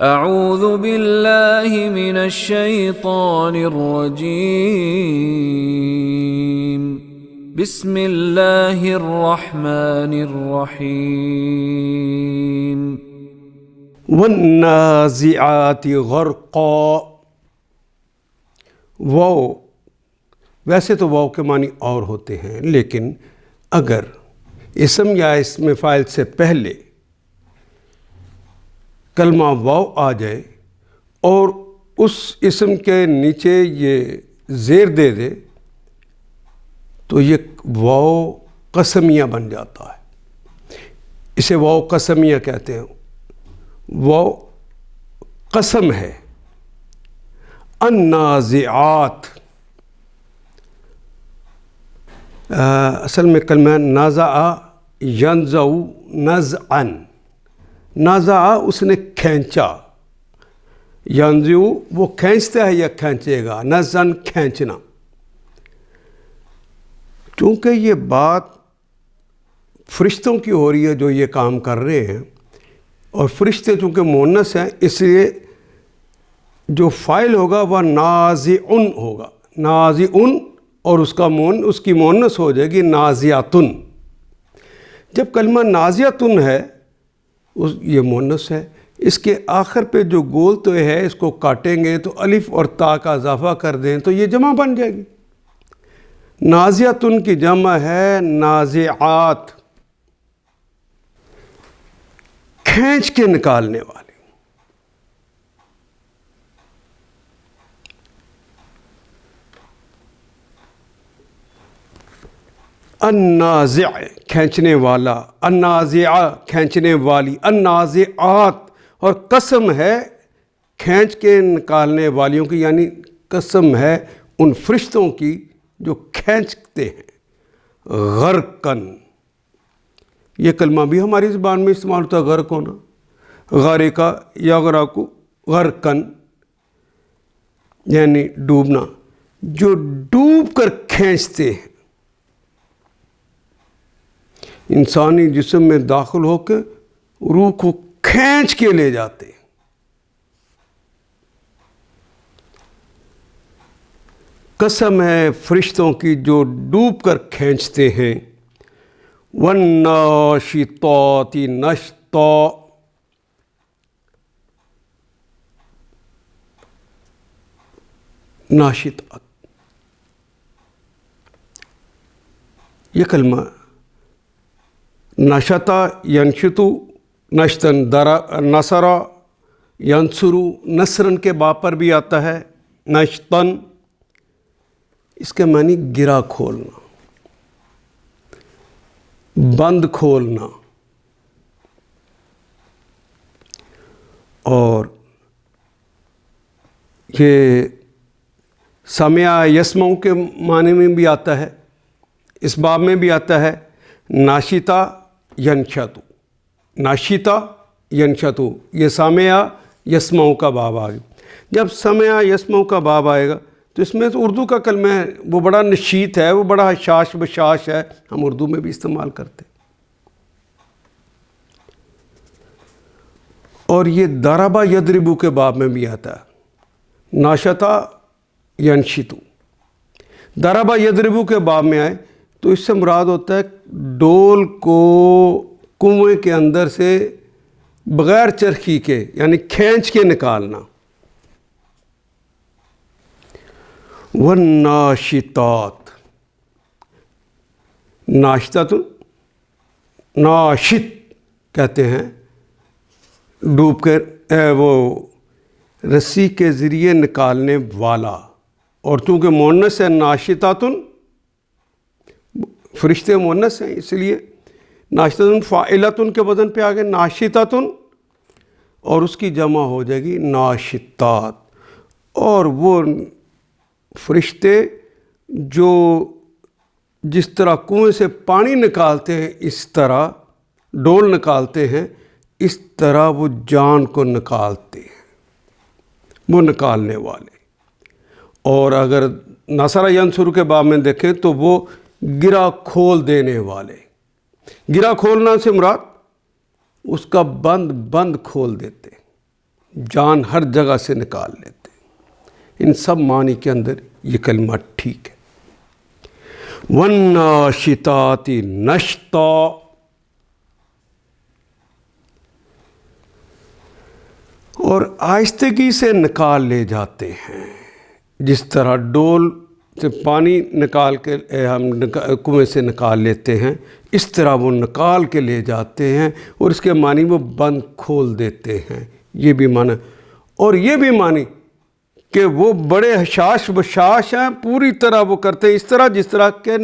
اعوذ باللہ من الشیطان الرجیم بسم اللہ الرحمن الرحیم والنازعات غرقا۔ واو، ویسے تو واو کے معنی اور ہوتے ہیں، لیکن اگر اسم یا اسم فاعل سے پہلے کلمہ واو آ جائے اور اس اسم کے نیچے یہ زیر دے دے تو یہ واو قسمیہ بن جاتا ہے۔ اسے واو قسمیہ کہتے ہیں۔ واو قسم ہے۔ النازعات، اصل میں کلمہ نازع ینزع نزعا، نازع اس نے کھینچا، ینزع وہ کھینچتا ہے یا کھینچے گا، نزعا کھینچنا۔ چونکہ یہ بات فرشتوں کی ہو رہی ہے جو یہ کام کر رہے ہیں، اور فرشتے چونکہ مؤنث ہیں اس لیے جو فاعل ہوگا وہ نازعن ہوگا، نازعن، اور اس کی مؤنث ہو جائے گی نازعتن۔ جب کلمہ نازعتن ہے یہ مؤنث ہے، اس کے آخر پہ جو گول تو ہے اس کو کاٹیں گے تو الف اور تا کا اضافہ کر دیں تو یہ جمع بن جائے گی۔ نازعتن کی جمع ہے نازعات، کھینچ کے نکالنے والے۔ النازع کھینچنے والا، النازعہ کھینچنے والی، النازعات، اور قسم ہے کھینچ کے نکالنے والیوں کی، یعنی قسم ہے ان فرشتوں کی جو کھینچتے ہیں۔ غرقن، یہ کلمہ بھی ہماری زبان میں استعمال ہوتا ہے، غرق ہونا، غارقہ یغرق غرقن، یعنی ڈوبنا، جو ڈوب کر کھینچتے ہیں، انسانی جسم میں داخل ہو کے روح کو کھینچ کے لے جاتے ہیں۔ قسم ہے فرشتوں کی جو ڈوب کر کھینچتے ہیں۔ والناشطات نشطا، ناشطات، یہ کلمہ نشطا ینشطو نشتن، نصرا ینصرو نصرن کے باب پر بھی آتا ہے نشتن۔ اس کے معنی گرا کھولنا، بند کھولنا، اور یہ سمع یسمع کے معنی میں بھی آتا ہے، اس باب میں بھی آتا ہے ناشطہ ینشطو، ناشطہ ینشطو، یہ سمع یسمع کا باب آ گیا۔ جب سمع یسمع کا باب آئے گا تو اس میں تو اردو کا کلمہ ہے، وہ بڑا نشیط ہے، وہ بڑا شاش بشاش ہے، ہم اردو میں بھی استعمال کرتے۔ اور یہ ضربہ یضربو کے باب میں بھی آتا ہے، ناشطہ ینشطو۔ ضربہ یضربو کے باب میں آئے تو اس سے مراد ہوتا ہے ڈول کو کنویں کے اندر سے بغیر چرخی کے، یعنی کھینچ کے نکالنا۔ والناشطات، ناشطۃ، ناشط کہتے ہیں ڈوب کر وہ رسی کے ذریعے نکالنے والا، اور چونکہ مؤنث ہے ناشطۃ، فرشتے مؤنث ہیں اس لیے ناشطۃ فاعلۃ کے وزن پہ آگے ناشطۃ، اور اس کی جمع ہو جائے گی ناشطات۔ اور وہ فرشتے جو جس طرح کنویں سے پانی نکالتے ہیں، اس طرح ڈول نکالتے ہیں، اس طرح وہ جان کو نکالتے ہیں، وہ نکالنے والے۔ اور اگر نصر ینصر کے باب میں دیکھیں تو وہ گرا کھول دینے والے۔ گرا کھولنا سے مراد اس کا بند کھول دیتے، جان ہر جگہ سے نکال لیتے ہیں۔ ان سب معنی کے اندر یہ کلمہ ٹھیک ہے۔ وَالنَّاشِطَاتِ نَشْطًا، اور آہستگی سے نکال لے جاتے ہیں، جس طرح ڈول سے پانی نکال کے ہم کنویں سے نکال لیتے ہیں، اس طرح وہ نکال کے لے جاتے ہیں، اور اس کے معنی وہ بند کھول دیتے ہیں۔ یہ بھی معنی، اور یہ بھی معنی کہ وہ بڑے حشاش بشاش ہیں، پوری طرح وہ کرتے ہیں اس طرح جس طرح کے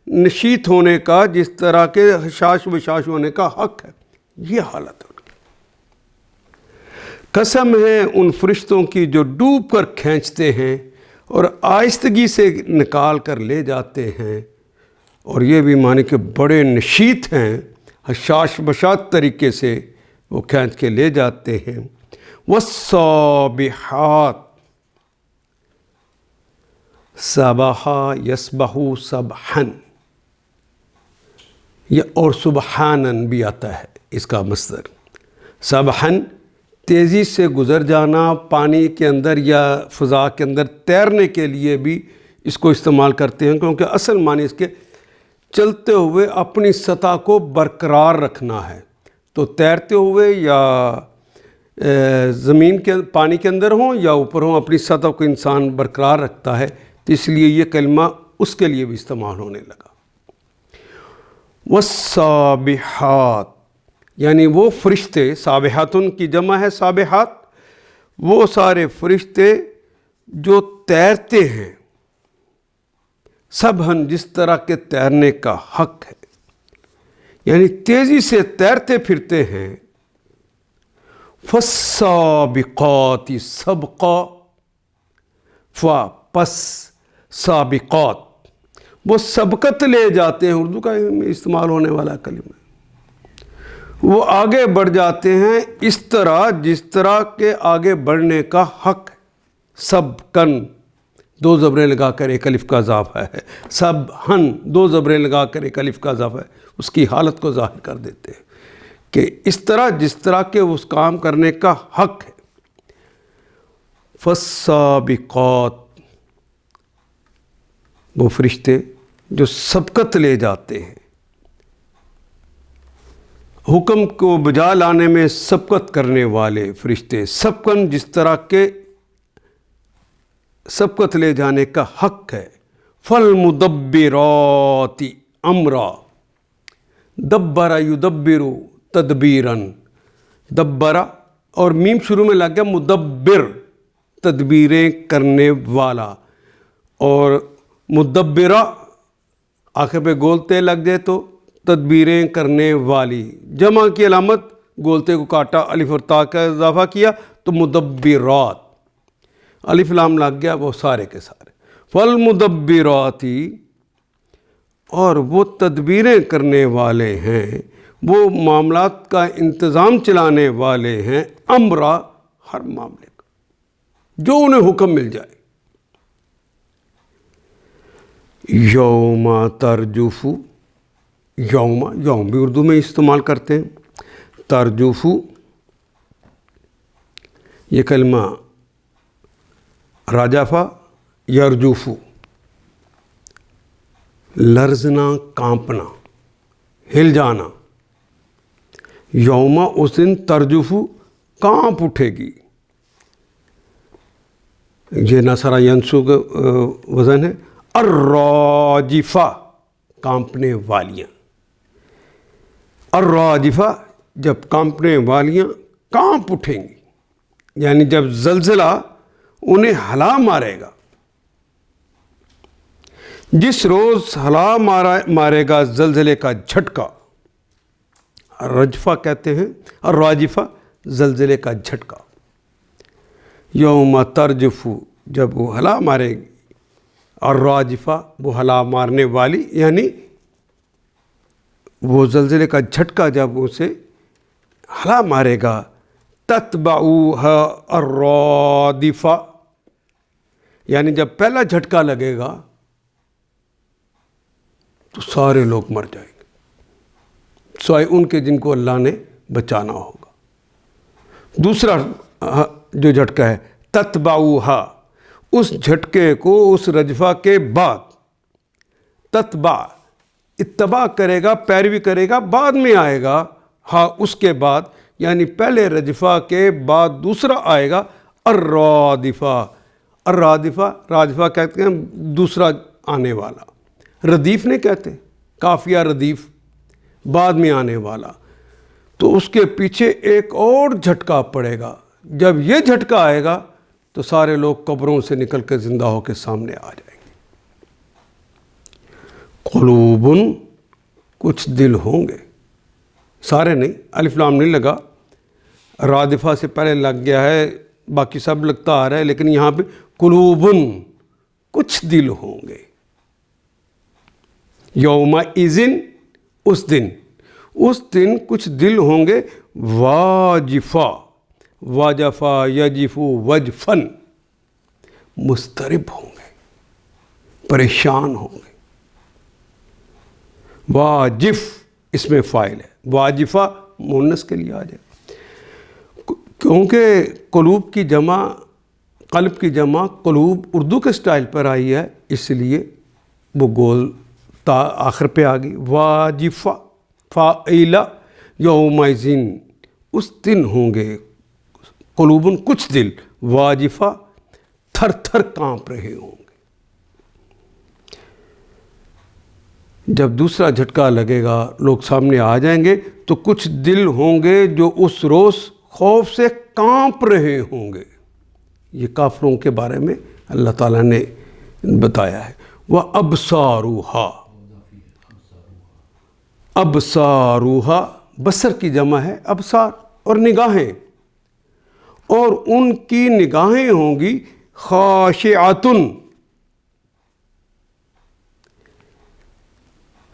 نشیط ہونے کا، جس طرح کے حشاش بشاش ہونے کا حق ہے۔ یہ حالت ہے۔ قسم ہے ان فرشتوں کی جو ڈوب کر کھینچتے ہیں اور آہستگی سے نکال کر لے جاتے ہیں، اور یہ بھی معنی کہ بڑے نشیط ہیں، حشاش بشاش طریقے سے وہ کھینچ کے لے جاتے ہیں۔ والسابحات، سبحا یسبح سبحن، یہ اور سبحانن بھی آتا ہے اس کا مصدر۔ سبحن تیزی سے گزر جانا، پانی کے اندر یا فضا کے اندر تیرنے کے لیے بھی اس کو استعمال کرتے ہیں، کیونکہ اصل معنی اس کے چلتے ہوئے اپنی سطح کو برقرار رکھنا ہے۔ تو تیرتے ہوئے یا زمین کے پانی کے اندر ہوں یا اوپر ہوں، اپنی سطح کو انسان برقرار رکھتا ہے، تو اس لیے یہ کلمہ اس کے لیے بھی استعمال ہونے لگا۔ والسابحات، یعنی وہ فرشتے، سابحاتن کی جمع ہے سابحات، وہ سارے فرشتے جو تیرتے ہیں، سبحن جس طرح کے تیرنے کا حق ہے، یعنی تیزی سے تیرتے پھرتے ہیں۔ فالسابقات سبقا، پس سابقات، وہ سبقت لے جاتے ہیں، اردو کا استعمال ہونے والا کلمہ، وہ آگے بڑھ جاتے ہیں اس طرح جس طرح کے آگے بڑھنے کا حق ہے۔ سبقن، دو زبریں لگا کر ایک الف کا اضافہ ہے، سبحن دو زبریں لگا کر ایک الف کا اضافہ ہے، اس کی حالت کو ظاہر کر دیتے ہیں کہ اس طرح جس طرح کے اس کام کرنے کا حق ہے۔ فالسابقات، وہ فرشتے جو سبقت لے جاتے ہیں، حکم کو بجا لانے میں سبقت کرنے والے فرشتے، سبقن جس طرح کے سبقت لے جانے کا حق ہے۔ فالمدبرات امرا، دبر یدبر تدبیراً، دبرا اور میم شروع میں لگ گیا، مدبر تدبیریں کرنے والا، اور مدبرہ آخر پہ گولتے لگ جائے تو تدبیریں کرنے والی، جمع کی علامت گولتے کو کاٹا، الف اور تا کا اضافہ کیا تو مدبرات، الف لام لگ گیا، وہ سارے کے سارے۔ فالمدبراتی، اور وہ تدبیریں کرنے والے ہیں، وہ معاملات کا انتظام چلانے والے ہیں، امرا ہر معاملے کا جو انہیں حکم مل جائے۔ یوم ترجف، یوم بھی اردو میں استعمال کرتے ہیں، ترجف یہ کلمہ راجفہ یرجف، لرزنا، کانپنا، ہل جانا۔ یوم اس دن ترجف کانپ اٹھے گی، یہ نصرہ ینسو کا وزن ہے۔ الراجفہ کانپنے والیاں، الراجفہ جب کانپنے والیاں کانپ اٹھیں گی، یعنی جب زلزلہ انہیں ہلا مارے گا، جس روز ہلا مارے گا زلزلے کا جھٹکا، رجفہ کہتے ہیں، الراجفہ زلزلے کا جھٹکا۔ یوم ترجف جب وہ ہلا مارے گی، اور راجفہ وہ ہلا مارنے والی، یعنی وہ زلزلے کا جھٹکا جب اسے ہلا مارے گا۔ تتبعوها الرادفہ، یعنی جب پہلا جھٹکا لگے گا تو سارے لوگ مر جائیں گے، سوائے ان کے جن کو اللہ نے بچانا ہوگا۔ دوسرا جو جھٹکا ہے، تتبعوہا، اس جھٹکے کو، اس رجفہ کے بعد، تتبع اتباع کرے گا، پیروی کرے گا، بعد میں آئے گا، ہاں اس کے بعد، یعنی پہلے رجفہ کے بعد دوسرا آئے گا، الرادفہ، الرادفہ، رادفہ کہتے ہیں دوسرا آنے والا، ردیف نہیں کہتے، قافیہ ردیف، بعد میں آنے والا، تو اس کے پیچھے ایک اور جھٹکا پڑے گا۔ جب یہ جھٹکا آئے گا تو سارے لوگ قبروں سے نکل کے زندہ ہو کے سامنے آ جائیں گے۔ قلوب، کچھ دل ہوں گے، سارے نہیں، الف لام نہیں لگا، رادفہ سے پہلے لگ گیا ہے، باقی سب لگتا آ رہا ہے، لیکن یہاں پہ قلوب، کچھ دل ہوں گے، یومئذ، اس دن کچھ دل ہوں گے، واجفہ، واجفہ یجفو وجفن، مضطرب ہوں گے، پریشان ہوں گے۔ واجف اس میں فاعل ہے، واجفہ مؤنث کے لیے آ جائے، کیونکہ قلوب کی جمع، قلب کی جمع قلوب اردو کے سٹائل پر آئی ہے، اس لیے وہ گول تا آخر پہ آ گئی۔ واجفہ، فاعلہ، یومئذ، اس دن ہوں گے، قلوب کچھ دل، واجفہ تھر تھر کانپ رہے ہوں گے۔ جب دوسرا جھٹکا لگے گا، لوگ سامنے آ جائیں گے، تو کچھ دل ہوں گے جو اس روز خوف سے کانپ رہے ہوں گے۔ یہ کافروں کے بارے میں اللہ تعالیٰ نے بتایا ہے۔ وَأَبْصَارُهَا، ابصارُهَا، بصر کی جمع ہے ابصار، اور نگاہیں، اور ان کی نگاہیں ہوں گی خاشعۃ،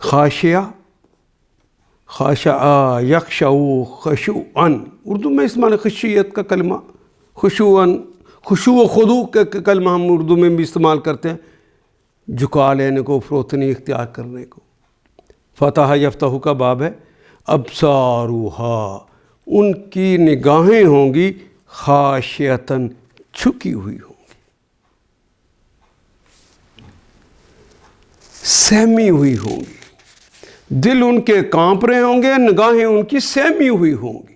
خاشعہ، خاشعہ یخشع خشوعا، اردو میں اس معنی خشیت کا کلمہ، خشوعا، خشوع و خضوع کا کلمہ ہم اردو میں بھی استعمال کرتے ہیں، جھکا لینے کو، فروتنی اختیار کرنے کو۔ فتح یفتح کا باب ہے۔ ابصارُهَا، ان کی نگاہیں ہوں گی خاشعۃً، جھکی ہوئی ہوں گی، سہمی ہوئی ہوں گی، دل ان کے کانپ رہے ہوں گے، نگاہیں ان کی سہمی ہوئی ہوں گی۔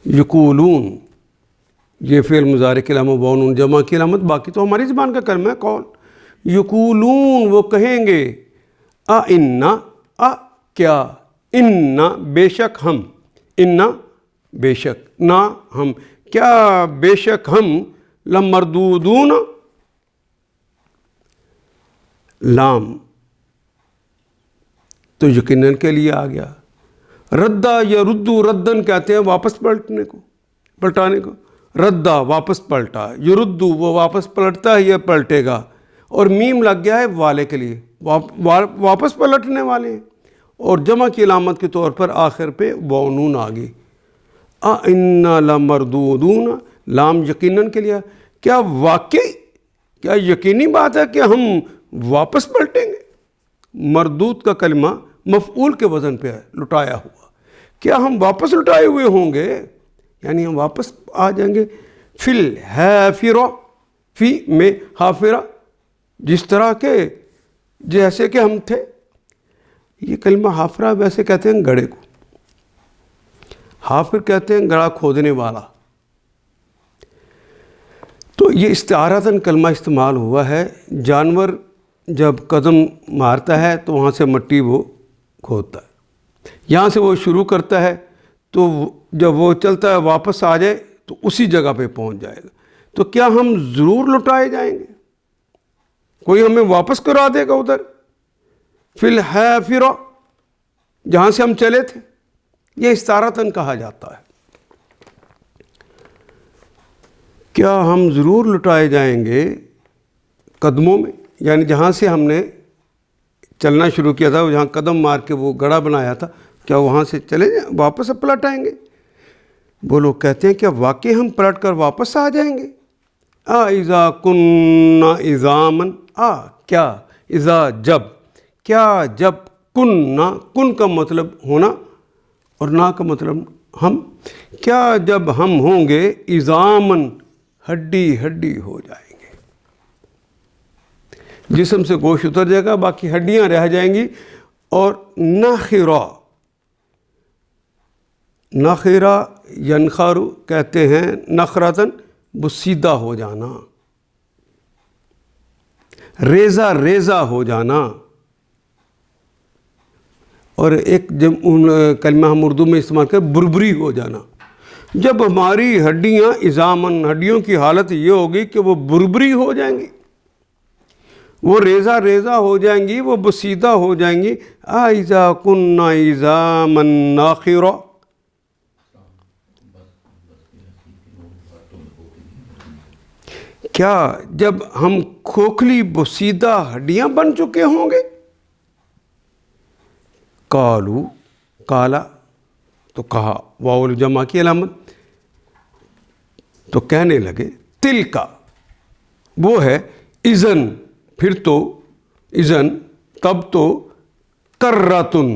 یقولون، یہ فعل مضارع کی علامت واو جمع کی علامت، باقی تو ہماری زبان کا کلمہ ہے قول۔ یقولون، وہ کہیں گے، اِنَّا، کیا، اِنَّا، بے شک ہم، اِنَّا، بے شک، نا، ہم، کیا بے شک ہم، لمردودون، لام تو یقیناً کے لیے آ گیا، ردہ یا ردو، ردن کہتے ہیں واپس پلٹنے کو، پلٹانے کو، ردہ واپس پلٹا، یردو وہ واپس پلٹتا ہے یا پلٹے گا، اور میم لگ گیا ہے والے کے لیے، واپس پلٹنے والے ہیں، اور جمع کی علامت کے طور پر آخر پہ واو نون آ گئی۔ اِنَّا لَمَرْدُودُونَ، لام یقیناً کے لیے، کیا واقعی، کیا یقینی بات ہے کہ ہم واپس پلٹیں گے؟ مردود کا کلمہ مفعول کے وزن پہ ہے، لٹایا ہوا، کیا ہم واپس لٹائے ہوئے ہوں گے، یعنی ہم واپس آ جائیں گے۔ فی الحافرہ، فی میں حافرہ، جس طرح کے جیسے کہ ہم تھے۔ یہ کلمہ حافرہ ویسے کہتے ہیں گڑھے کو، حافر کہتے ہیں گڑھا کھودنے والا، تو یہ استعارتاً کلمہ استعمال ہوا ہے۔ جانور جب قدم مارتا ہے تو وہاں سے مٹی وہ کھودتا ہے، یہاں سے وہ شروع کرتا ہے، تو جب وہ چلتا ہے واپس آ جائے تو اسی جگہ پہ پہنچ جائے گا۔ تو کیا ہم ضرور لٹائے جائیں گے؟ کوئی ہمیں واپس کرا دے گا ادھر؟ فی الحافرہ، جہاں سے ہم چلے تھے، یہ استعارتاً کہا جاتا ہے۔ کیا ہم ضرور لٹائے جائیں گے قدموں میں، یعنی جہاں سے ہم نے چلنا شروع کیا تھا، جہاں قدم مار کے وہ گڑھا بنایا تھا، کیا وہاں سے چلے جائیں، واپس اب پلٹ آئیں گے؟ وہ لوگ کہتے ہیں کیا واقعی ہم پلٹ کر واپس آ جائیں گے؟ اذا کننا عظاما، کیا، اذا جب، کیا جب، کننا، کن کا مطلب ہونا اور نا کا مطلب ہم کیا جب ہم ہوں گے عظامن ہڈی ہڈی ہو جائیں گے، جسم سے گوشت اتر جائے گا، باقی ہڈیاں رہ جائیں گی. اور نخرا، نخرا ینخرو کہتے ہیں نخرتن، وہ سیدھا ہو جانا، ریزہ ریزہ ہو جانا. اور ایک جب کلمہ ہم اردو میں استعمال کریں بربری ہو جانا. جب ہماری ہڈیاں عظامن، ہڈیوں کی حالت یہ ہوگی کہ وہ بربری ہو جائیں گی، وہ ریزہ ریزہ ہو جائیں گی، وہ بسیدہ ہو جائیں گی. اذا كنا عظاما ناخرا، کیا جب ہم کھوکھلی بسیدہ ہڈیاں بن چکے ہوں گے. قالو، کالا تو کہا، واو الجمع کی علامت، تو کہنے لگے تل کا، وہ ہے اذن، پھر تو اذن تب تو کرتن،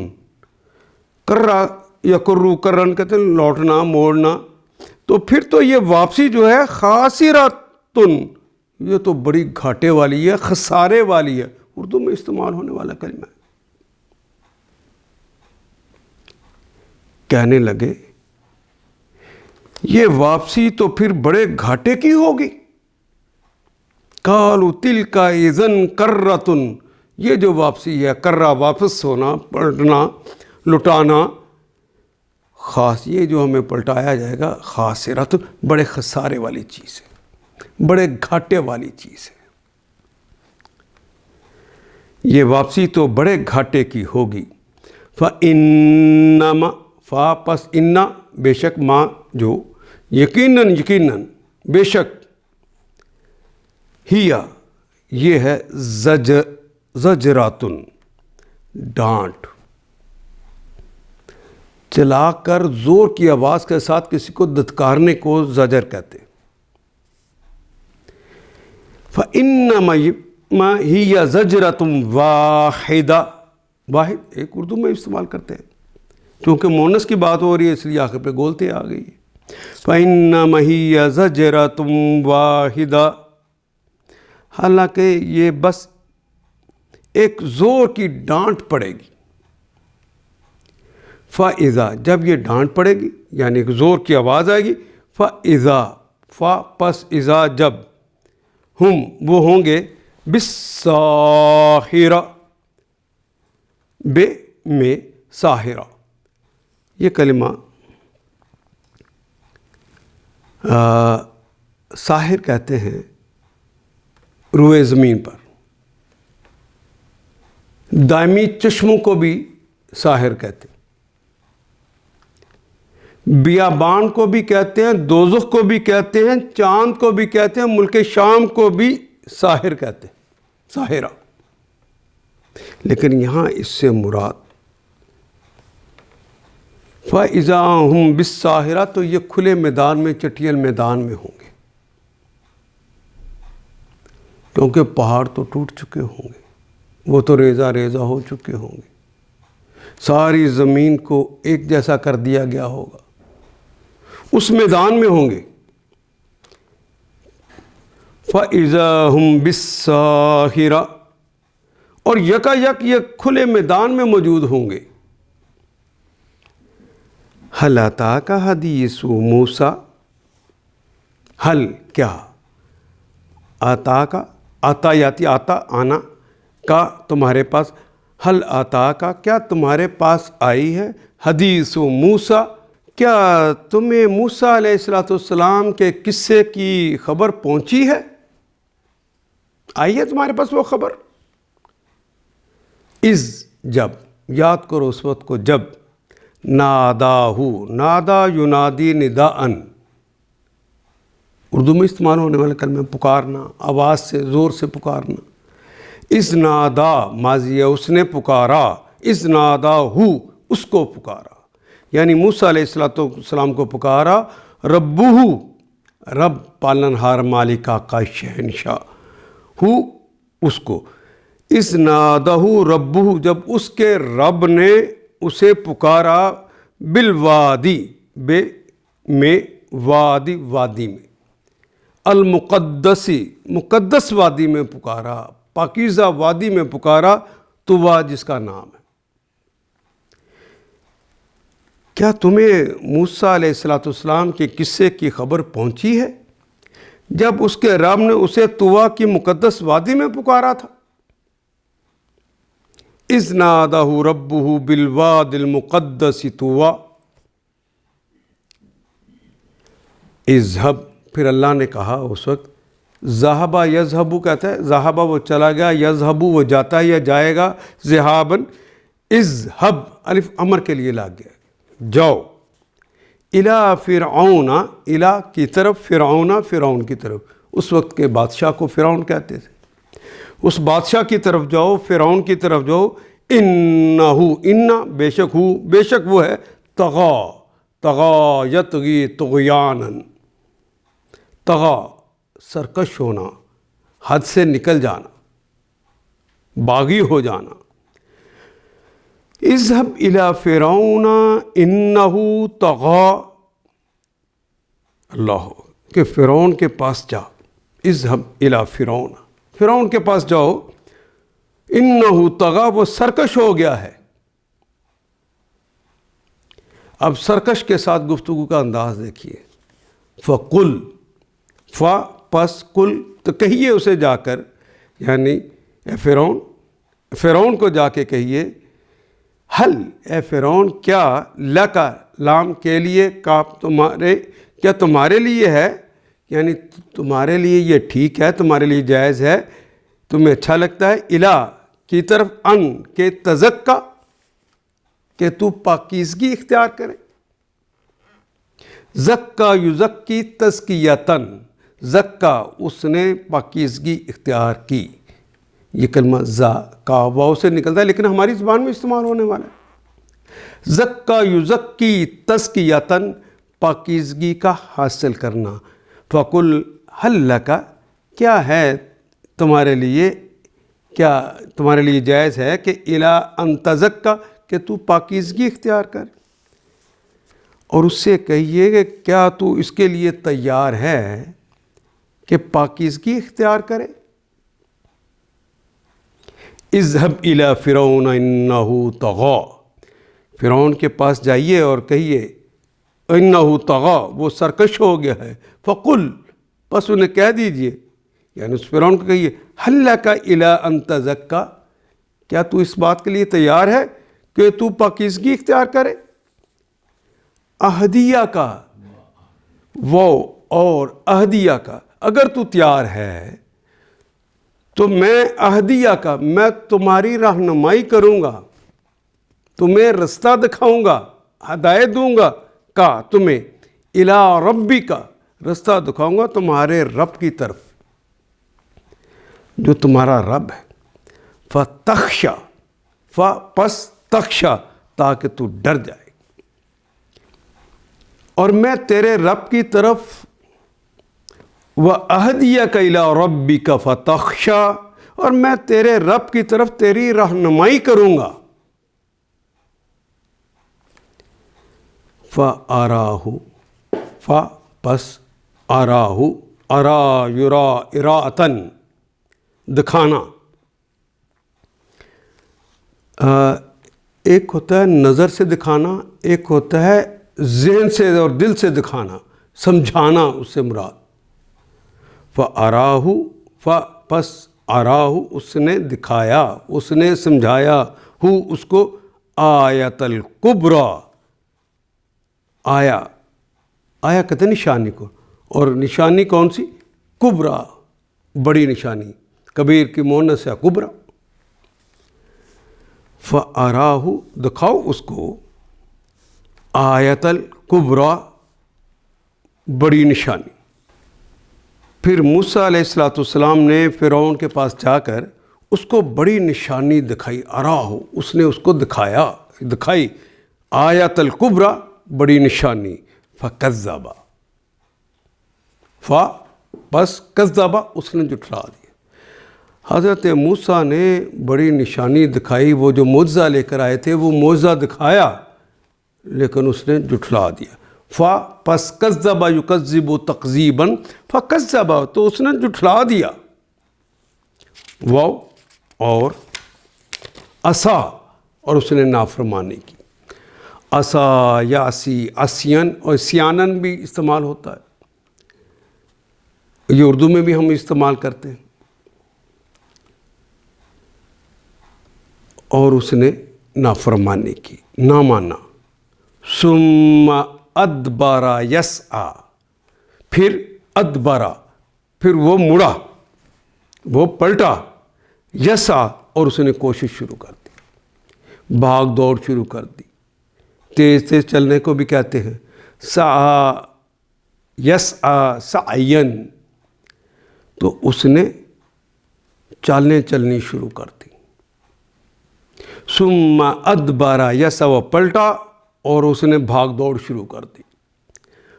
کرا یا کرو، کرن کہتے ہیں لوٹنا موڑنا، تو پھر تو یہ واپسی جو ہے خاسرتن، یہ تو بڑی گھاٹے والی ہے، خسارے والی ہے. اردو میں استعمال ہونے والا کلمہ ہے. کہنے لگے یہ واپسی تو پھر بڑے گھاٹے کی ہوگی. قالوا تلک اذن کرتن، یہ جو واپسی ہے، کرہ واپس ہونا، پلٹنا، لٹانا، خاص یہ جو ہمیں پلٹایا جائے گا، خاسرت، بڑے خسارے والی چیز ہے، بڑے گھاٹے والی چیز ہے. یہ واپسی تو بڑے گھاٹے کی ہوگی. فَإِنَّمَا، فا پس انا، بے شک، ما جو، یقیناً یقیناً، بے شک، ہیا یہ ہے زجراتن، ڈانٹ، چلا کر زور کی آواز کے ساتھ کسی کو دتکارنے کو زجر کہتے. فَإِنَّمَا هِيَ زَجْرَةٌ وَاحِدَةٌ، واحد ایک اردو میں استعمال کرتے ہیں، کیونکہ مونس کی بات ہو رہی ہے اس لیے آخر پہ گولتے آ گئی. فَإِنَّمَا هِيَ زَجْرَةٌ وَاحِدَةٌ، حالانکہ یہ بس ایک زور کی ڈانٹ پڑے گی. فَإِذَا، جب یہ ڈانٹ پڑے گی یعنی ایک زور کی آواز آئے گی. فَإِذَا، فا پس اذا جب، ہم وہ ہوں گے، بالساہرہ، بے میں ساہرہ، یہ کلمہ ساحر کہتے ہیں روئے زمین پر. دائمی چشموں کو بھی ساحر کہتے ہیں، بیابان کو بھی کہتے ہیں، دوزخ کو بھی کہتے ہیں، چاند کو بھی کہتے ہیں، ملک شام کو بھی ساحر کہتے ہیں، ساحرہ. لیکن یہاں اس سے مراد فَإِذَا هُمْ بِالسَّاهِرَةِ، تو یہ کھلے میدان میں، چٹیل میدان میں ہوں گے، کیونکہ پہاڑ تو ٹوٹ چکے ہوں گے، وہ تو ریزہ ریزہ ہو چکے ہوں گے، ساری زمین کو ایک جیسا کر دیا گیا ہوگا، اس میدان میں ہوں گے. فَإِذَا هُمْ بِالسَّاهِرَةِ، اور یکا یک یہ کھلے میدان میں موجود ہوں گے. حَلْ أَتَاكَ حَدِيثُ موسیٰ، حل کیا، آتا کا، آتا یاتی، آتا آنا، کا تمہارے پاس، حل آتا کا کیا تمہارے پاس آئی ہے، حدیث موسیٰ کیا تمہیں موسیٰ علیہ السلام کے قصے کی خبر پہنچی ہے، آئی ہے تمہارے پاس وہ خبر. اذ جب، یاد کرو اس وقت کو جب، ناداہو، نادا ینادی نداءن، اردو میں استعمال ہونے والا کلمہ پکارنا، آواز سے، زور سے پکارنا. اذ نادا ماضی ہے، اس نے پکارا، اذ ناداہو، اس کو پکارا، یعنی موسیٰ علیہ السلام کو پکارا، ربہو، رب پالنہار مالک آقا شہنشاہ، ہو اس کو، اذ ناداہو ربہو، جب اس کے رب نے اسے پکارا، بالوادی، بے میں وادی وادی میں، المقدسی مقدس وادی میں پکارا، پاکیزہ وادی میں پکارا، طویٰ جس کا نام ہے۔ کیا تمہیں موسیٰ علیہ السلام کے قصے کی خبر پہنچی ہے جب اس کے رب نے اسے طویٰ کی مقدس وادی میں پکارا تھا؟ اذ نادہ ربہ بالواد المقدس طویٰ، اذهب، پھر اللہ نے کہا اس وقت، ذہبہ یذہبو کہتا ہے، ذہبہ وہ چلا گیا، یذہبو وہ جاتا ہے یا جائے گا، ذہابن، اذهب الف امر کے لیے لاگ گیا، جاؤ، الی فرعون، الی کی طرف، فرعون فرعون کی طرف، اس وقت کے بادشاہ کو فرعون کہتے تھے، اس بادشاہ کی طرف جاؤ، فرعون کی طرف جاؤ، انہو، انا بے شک ہو، بے شک وہ ہے، طغا، طغا یطغی طغیانا، طغا سرکش ہونا، حد سے نکل جانا، باغی ہو جانا۔ اذهب الى فرعون انه طغى، اللہ کہ فرعون کے پاس جا، اذهب الى فرعون، فرعون کے پاس جاؤ، انه طغى وہ سرکش ہو گیا ہے۔ اب سرکش کے ساتھ گفتگو کا انداز دیکھیے، فقل، فا پس کل، تو کہیے اسے جا کر، یعنی اے فرعون، فرعون کو جا کے کہیے، حل اے فرعون، کیا لکا لام کے لیے، کا تمہارے، کیا تمہارے لیے ہے، یعنی تمہارے لیے یہ ٹھیک ہے، تمہارے لیے جائز ہے، تمہیں اچھا لگتا ہے، الہ کی طرف، ان کے تزکا کہ تو پاکیزگی اختیار کرے، زکا یزکی تزکیتاً، زکا اس نے پاکیزگی اختیار کی، یہ کلمہ زکا واو سے نکلتا ہے لیکن ہماری زبان میں استعمال ہونے والا ہے، زکا یزکی تزکیتاً، پاکیزگی کا حاصل کرنا، فقل حل لکا، کیا ہے تمہارے لیے، کیا تمہارے لیے جائز ہے کہ الی ان تزکا کہ تو پاکیزگی اختیار کر، اور اس سے کہیے کہ کیا تو اس کے لیے تیار ہے کہ پاکیزگی اختیار کرے۔ اذهب الی فرعون انہ طغی، فرعون کے پاس جائیے اور کہیے، انہ طغی وہ سرکش ہو گیا ہے، فقل بس انہیں کہہ دیجئے، یعنی اس فرعون کو کہیے، حل لک الی ان تزکا، کیا تو اس بات کے لیے تیار ہے کہ تو پاکیزگی اختیار کرے۔ اہدیہ کا وہ اور اہدیہ کا، اگر تو تیار ہے تو میں اہدیہ کا، میں تمہاری رہنمائی کروں گا، تمہیں رستہ دکھاؤں گا، ہدایت دوں گا، کا تمہیں، الی ربی کا، رستہ دکھاؤں گا تمہارے رب کی طرف جو تمہارا رب ہے، فتخشا، پس تخشا تاکہ تو ڈر جائے، اور میں تیرے رب کی طرف، وَأَهْدِيَكَ إِلَىٰ رَبِّكَ فَتَخْشَىٰ، اور میں تیرے رب کی طرف تیری رہنمائی کروں گا، فَأَرَاهُ، پس أَرَاهُ، أَرَا يُرَا إِرَاءَةً، دکھانا، ایک ہوتا ہے نظر سے دکھانا، ایک ہوتا ہے ذہن سے اور دل سے دکھانا، سمجھانا، اس سے مراد، فَأَرَاهُ، پس أَرَاهُ اس نے دکھایا، اس نے سمجھایا، ہو اس کو، آیت الکبریٰ، آیا کہتے ہیں نشانی کو، اور نشانی کون سی؟ کبریٰ، بڑی نشانی، کبیر کی مؤنث ہے کبریٰ، فَأَرَاهُ دکھاؤ اس کو، آیت الکبریٰ بڑی نشانی۔ پھر موسیٰ علیہ السلام نے فرعون کے پاس جا کر اس کو بڑی نشانی دکھائی، اراہ، اس نے اس کو دکھائی، آیت الکبریٰ بڑی نشانی، فکذب، بس کذب اس نے جھٹلا دیا۔ حضرت موسیٰ نے بڑی نشانی دکھائی، وہ جو معجزہ لے کر آئے تھے وہ معجزہ دکھایا لیکن اس نے جھٹلا دیا، پس کذب یکذب تکذیباً فکذب، تو اس نے جھٹلا دیا، واو اور عصا، اور اس نے نافرمانی کی۔ عصا، یاسی، عصین اور سیانن بھی استعمال ہوتا ہے، یہ اردو میں بھی ہم استعمال کرتے ہیں۔ اور اس نے نافرمانی کی، نہ مانا۔ ثم ادبر یسعی، پھر ادبر، پھر وہ مڑا، وہ پلٹا، یسعی، اور اس نے کوشش شروع کر دی، بھاگ دوڑ شروع کر دی۔ تیز تیز چلنے کو بھی کہتے ہیں سعی، یسعی سعین، تو اس نے چالیں چلنی شروع کر دی۔ ثم ادبر یسعی، وہ پلٹا اور اس نے بھاگ دوڑ شروع کر دی۔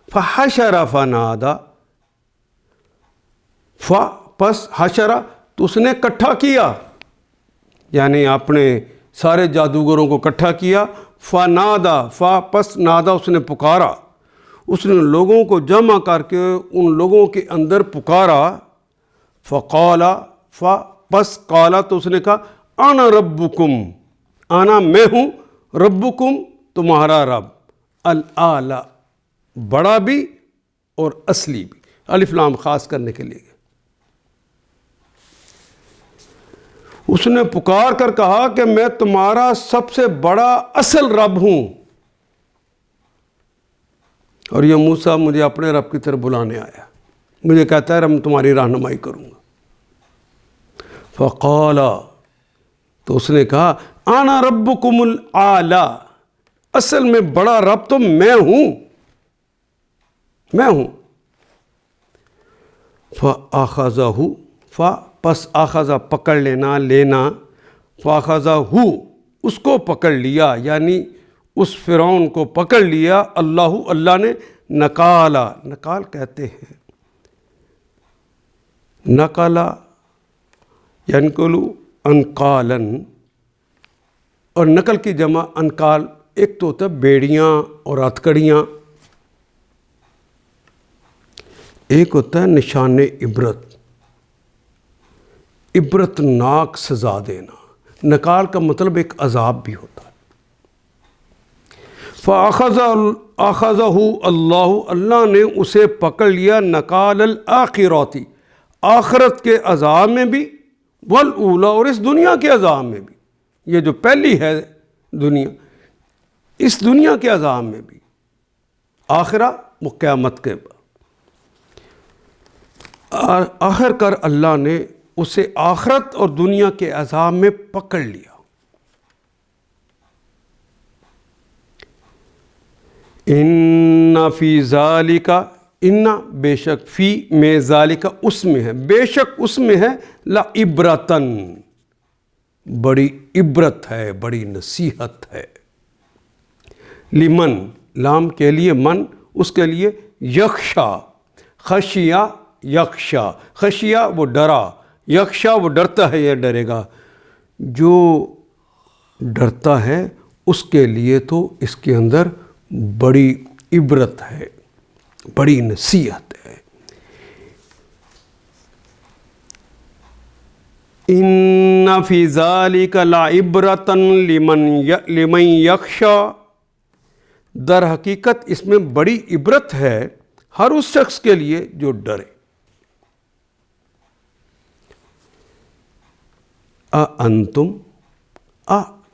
فحشر فنادی، پس حشر، تو اس نے اکٹھا کیا، یعنی اپنے سارے جادوگروں کو اکٹھا کیا۔ فنادی، پس نادا، اس نے پکارا، اس نے لوگوں کو جمع کر کے ان لوگوں کے اندر پکارا۔ فقال، پس قالا، تو اس نے کہا انا ربکم، انا میں ہوں، ربکم تمہارا رب، الاعلی بڑا بھی اور اصلی بھی، الف لام خاص کرنے کے لیے۔ اس نے پکار کر کہا کہ میں تمہارا سب سے بڑا اصل رب ہوں، اور یہ موسیٰ مجھے اپنے رب کی طرف بلانے آیا، مجھے کہتا ہے میں تمہاری رہنمائی کروں گا۔ فقال، تو اس نے کہا انا ربکم الاعلی، اصل میں بڑا رب تو میں ہوں، میں ہوں۔ فَأَخَذَهُ، پس اخذہ پکڑ لینا، لینا، فَأَخَذَهُ، اس کو پکڑ لیا، یعنی اس فرعون کو پکڑ لیا، اللہ نے، نکالا، نکال کہتے ہیں، نکالا ینقلو انقالن، اور نقل کی جمع انقال، ایک تو ہوتا ہے بیڑیاں اور ہتھکڑیاں، ایک ہوتا ہے نشان عبرت، عبرت ناک سزا دینا۔ نکال کا مطلب ایک عذاب بھی ہوتا ہے۔ فَأَخَذَهُ اللَّهُ، اللہ نے اسے پکڑ لیا، نکال الآخرات، آخرت کے عذاب میں بھی، والأولی، اور اس دنیا کے عذاب میں بھی، یہ جو پہلی ہے دنیا، اس دنیا کے عذاب میں بھی، آخرہ وہ قیامت کے بعد۔ آخر کر اللہ نے اسے آخرت اور دنیا کے عذاب میں پکڑ لیا۔ ان فی ذالک، ان بے شک، فی میں، ذالک اس میں ہے، بے شک اس میں ہے، لعبرتن بڑی عبرت ہے، بڑی نصیحت ہے، لمن، لام کے لیے، من اس کے لیے، یخشا، خشیہ یخشا، خشیہ وہ ڈرا، یخشا وہ ڈرتا ہے یا ڈرے گا، جو ڈرتا ہے اس کے لیے تو اس کے اندر بڑی عبرت ہے، بڑی نصیحت ہے۔ ان فی ذالک لعبرۃ لمن یخشا، در حقیقت اس میں بڑی عبرت ہے ہر اس شخص کے لیے جو ڈرے۔ انتم،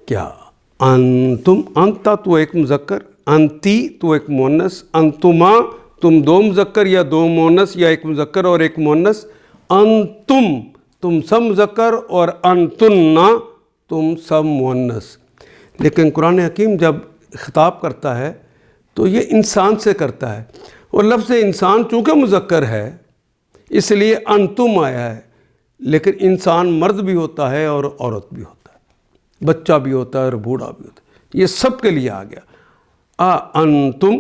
کیا، انتم، انتا تو ایک مذکر، انتی تو ایک مؤنث، انتما تم دو مذکر یا دو مؤنث یا ایک مذکر اور ایک مؤنث، انتم تم سب مذکر اور انتن تم سب مؤنث۔ لیکن قرآن حکیم جب خطاب کرتا ہے تو یہ انسان سے کرتا ہے، اور لفظ انسان چونکہ مذکر ہے اس لیے انتم آیا ہے، لیکن انسان مرد بھی ہوتا ہے اور عورت بھی ہوتا ہے، بچہ بھی ہوتا ہے اور بوڑھا بھی ہوتا ہے، یہ سب کے لیے آ گیا۔ انتم،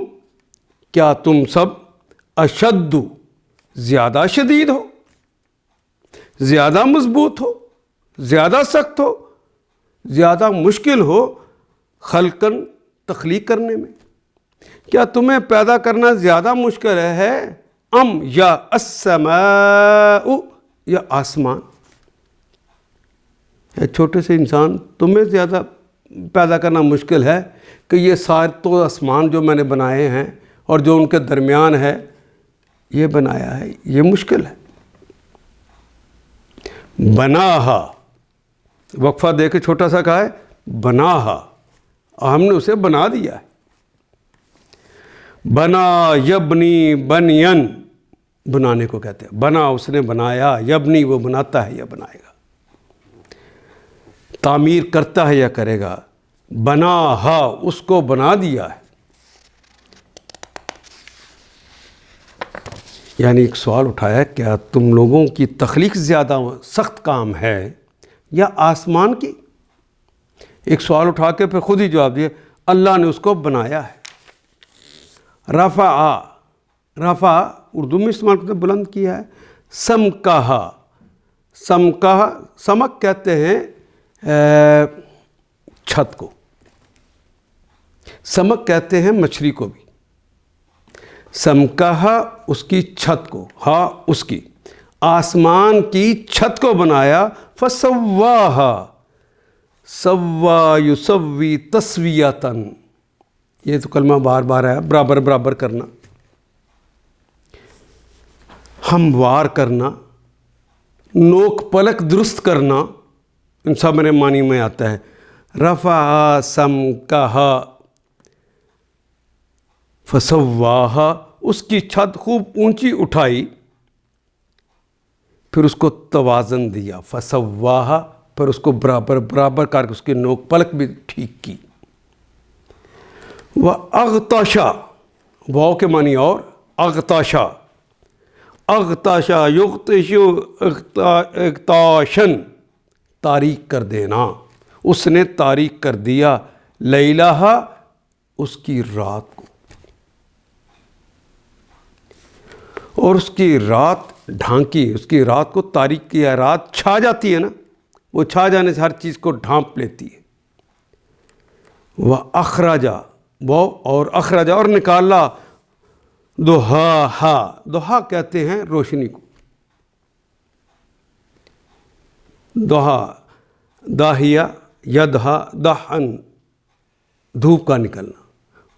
کیا تم سب، اشد زیادہ شدید ہو، زیادہ مضبوط ہو، زیادہ سخت ہو، زیادہ مشکل ہو، خلقاً تخلیق کرنے میں، کیا تمہیں پیدا کرنا زیادہ مشکل ہے یا السماء یا آسمان؟ چھوٹے سے انسان، تمہیں زیادہ پیدا کرنا مشکل ہے کہ یہ سارے تو آسمان جو میں نے بنائے ہیں اور جو ان کے درمیان ہے یہ بنایا ہے، یہ مشکل ہے۔ بناہا، وقفہ دے کے چھوٹا سا کہا ہے بناہا، ہم نے اسے بنا دیا ہے۔ بنا یبنی بنین، بنانے کو کہتے ہیں، بنا اس نے بنایا، یبنی وہ بناتا ہے یا بنائے گا، تعمیر کرتا ہے یا کرے گا۔ بناہا اس کو بنا دیا ہے۔ یعنی ایک سوال اٹھایا، کیا تم لوگوں کی تخلیق زیادہ سخت کام ہے یا آسمان کی؟ ایک سوال اٹھا کے پھر خود ہی جواب دیا، اللہ نے اس کو بنایا ہے۔ رفع، رفع اردو میں استعمال کرتے بلند کیا ہے۔ سمکہا، سمکہا، سمک کہتے ہیں چھت کو، سمک کہتے ہیں مچھلی کو بھی۔ سمکہا اس کی چھت کو، ہاں اس کی، آسمان کی چھت کو بنایا۔ فسواہا، سوا یسوی تسویتاً، یہ تو کلمہ بار بار ہے، برابر برابر کرنا، ہموار کرنا، نوک پلک درست کرنا، ان سب میرے معنی میں آتا ہے۔ رفع سمکہا فسواہا، اس کی چھت خوب اونچی اٹھائی، پھر اس کو توازن دیا۔ فسواہا، پھر اس کو برابر برابر کر کے اس کی نوک پلک بھی ٹھیک کی۔ وَأَغْطَشَ، واو کے معنی اور، اغتاشا، اغتاشا یغتش اغتاشن، تاریک کر دینا، اس نے تاریک کر دیا۔ لیلہا، اس کی رات کو، اور اس کی رات ڈھانکی، اس کی رات کو تاریک کیا۔ رات چھا جاتی ہے نا، وہ چھا جانے سے ہر چیز کو ڈھانپ لیتی ہے۔ وَأَخْرَجَ، وہ اور اخرجا اور نکالا، دہاہا، دہا کہتے ہیں روشنی کو، دہا، داہیا یدہا دہن، دھوپ کا نکلنا،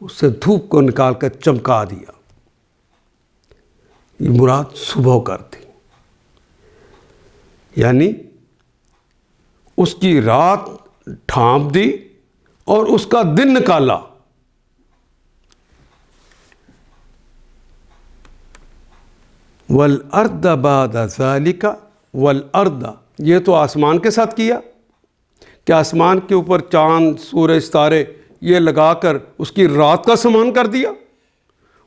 اس سے دھوپ کو نکال کر چمکا دیا۔ یہ مراد صبح کرتی، یعنی اس کی رات ڈھانپ دی اور اس کا دن نکالا۔ والارض بعد ذلك، والارض، یہ تو آسمان کے ساتھ کیا کہ آسمان کے اوپر چاند سورج ستارے یہ لگا کر اس کی رات کا سامان کر دیا۔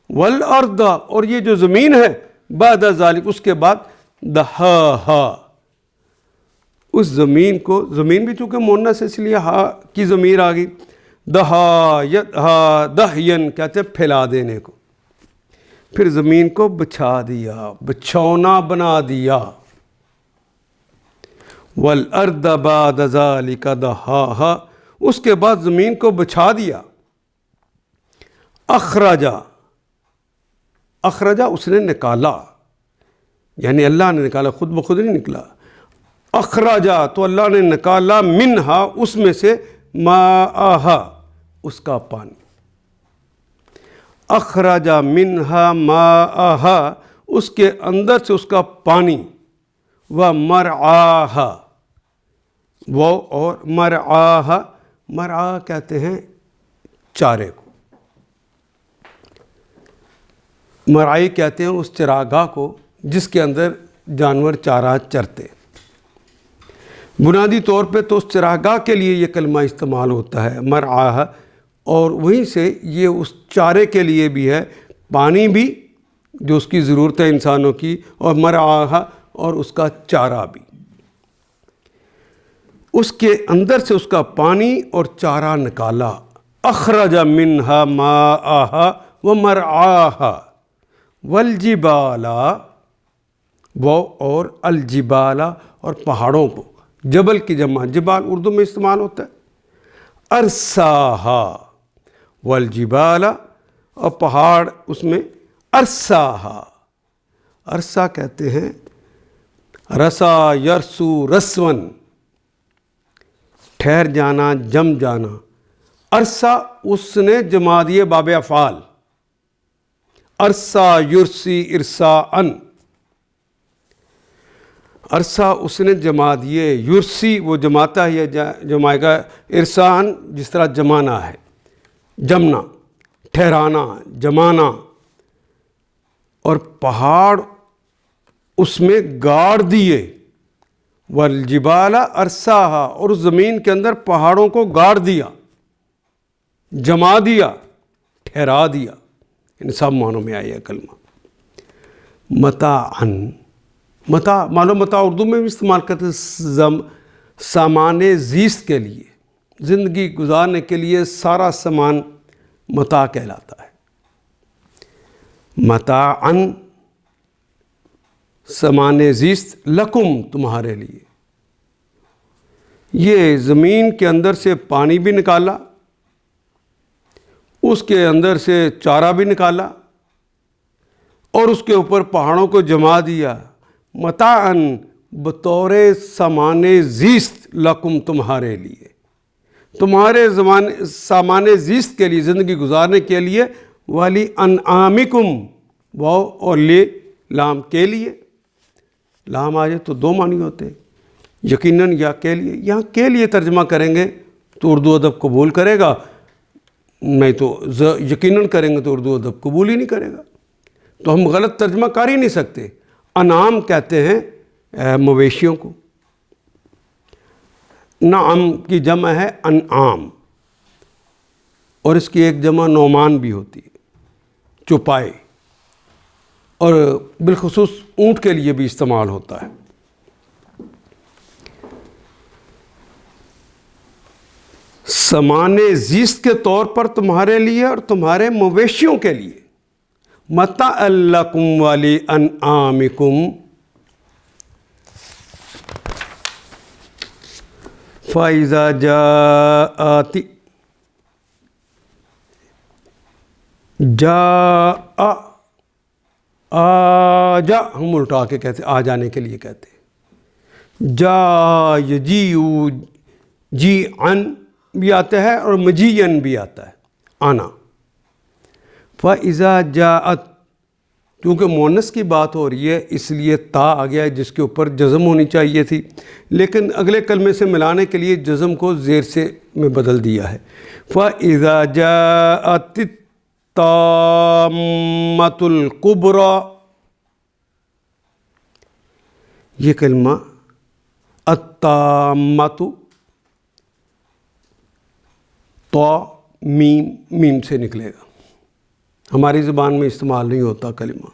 والارض، اور یہ جو زمین ہے، بعد ذلك، اس کے بعد دہاہا، اس زمین کو، زمین بھی چونکہ مونس ہے اس لیے ہا کی ضمیر آ گئی۔ دہا یدہا دہین کہتے ہیں پھیلا دینے کو، پھر زمین کو بچھا دیا، بچھونا بنا دیا۔ والارض بعد ذلك دہاہا، اس کے بعد زمین کو بچھا دیا۔ اخرجا، اخرجا اس نے نکالا، یعنی اللہ نے نکالا، خود بخود نہیں نکلا۔ اخرجا تو اللہ نے نکالا، منہا اس میں سے، ماءہا اس کا پانی۔ اخرجا منہا ماءہا، اس کے اندر سے اس کا پانی۔ ومرعاہا، وہ اور مرعاہا، مرعا کہتے ہیں چارے کو، مرعائی کہتے ہیں اس چراگاہ کو جس کے اندر جانور چارہ چرتے۔ بنیادی طور پہ تو اس چراگاہ کے لیے یہ کلمہ استعمال ہوتا ہے مرعاہ، اور وہیں سے یہ اس چارے کے لیے بھی ہے، پانی بھی جو اس کی ضرورت ہے انسانوں کی، اور مرعاہ اور اس کا چارہ بھی۔ اس کے اندر سے اس کا پانی اور چارہ نکالا۔ اخرج منہا ماءہا ومرعاہا والجبال، وہ اور الجبال اور پہاڑوں کو، جبل کی جمع جبال اردو میں استعمال ہوتا ہے۔ ارساہا والجبال اور پہاڑ اس میں ارساہا، ارسا کہتے ہیں رسا یرسو رسون، ٹھہر جانا، جم جانا. عرصہ اس نے جما دیے باب افعال، عرصہ یرسی ارسا ان، عرصہ اس نے جما دیے. یرسی وہ جماتا ہے، جمائے گا. ارسان جس طرح جمانا ہے، جمنا، ٹھہرانا، جمانا. اور پہاڑ اس میں گاڑ دیے. والجبال ارساہا، اور اس زمین کے اندر پہاڑوں کو گاڑ دیا، جما دیا، ٹھہرا دیا. ان سب معنوں میں آیا کلمہ. متاعن، متاع معلوم، متاع اردو میں بھی استعمال کرتے ہیں سامان زیست کے لیے، زندگی گزارنے کے لیے سارا سامان متاع کہلاتا ہے. متاعن سامان زیست، لکم تمہارے لیے. یہ زمین کے اندر سے پانی بھی نکالا، اس کے اندر سے چارہ بھی نکالا، اور اس کے اوپر پہاڑوں کو جما دیا. متاعن بطور سامان زیست، لکم تمہارے لیے، تمہارے سامان زیست کے لیے، زندگی گزارنے کے لیے. والی انعامکم، واو اور لے لام کے لیے. لام آ جائے تو دو معنی ہوتے ہیں، یقیناً یا کے لیے. یہاں کے لیے ترجمہ کریں گے تو اردو ادب قبول کرے گا، نہیں تو یقیناً کریں گے تو اردو ادب قبول ہی نہیں کرے گا. تو ہم غلط ترجمہ کر ہی نہیں سکتے. انعام کہتے ہیں مویشیوں کو. نعم کی جمع ہے انعام، اور اس کی ایک جمع نعمان بھی ہوتی ہے، چوپائے. اور بالخصوص اونٹ کے لیے بھی استعمال ہوتا ہے. سامان زیست کے طور پر تمہارے لیے اور تمہارے مویشیوں کے لیے. متاع لکم ولی انعامکم. فَإِذَا جَاءَتِ، جاء آجا، ہم الٹا کے کہتے ہیں، آ جانے کے لیے کہتے ہیں. جا یجیء، جی ان بھی آتا ہے اور مجیئن بھی آتا ہے، آنا. فَإِذَا جَاءَتْ، کیونکہ مؤنث کی بات ہو رہی ہے اس لیے تا آ گیا ہے جس کے اوپر جزم ہونی چاہیے تھی، لیکن اگلے کلمے سے ملانے کے لیے جزم کو زیر سے میں بدل دیا ہے. فَإِذَا جَاءَتِ الطَّامَّةُ الْكُبْرَى. یہ کلمہ الطامۃ، تو میم سے نکلے گا، ہماری زبان میں استعمال نہیں ہوتا کلمہ.